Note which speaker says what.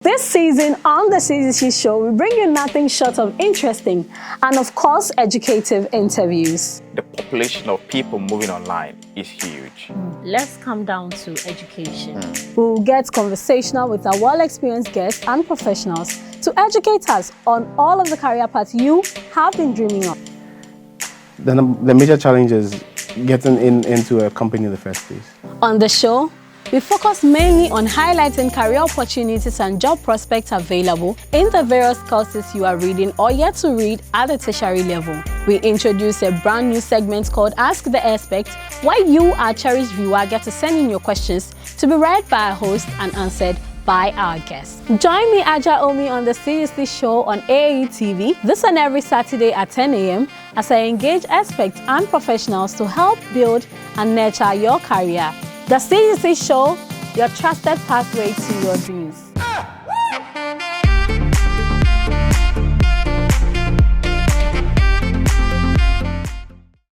Speaker 1: This season on the CGC Show, we bring you nothing short of interesting and, of course, educative interviews.
Speaker 2: The population of people moving online is huge.
Speaker 3: Let's come down to education.
Speaker 1: We'll get conversational with our well-experienced guests and professionals to educate us on all of the career paths you have been dreaming of.
Speaker 4: The major challenge is getting into a company in the first place.
Speaker 1: On the show, we focus mainly on highlighting career opportunities and job prospects available in the various courses you are reading or yet to read at the tertiary level. We introduce a brand new segment called Ask the Expert, where you, our cherished viewer, get to send in your questions to be read by our host and answered by our guests. Join me, Aja Omi, on the CGC Show on AAE TV this and every Saturday at 10 a.m. as I engage experts and professionals to help build and nurture your career. The CGC Show, your trusted pathway to your dreams.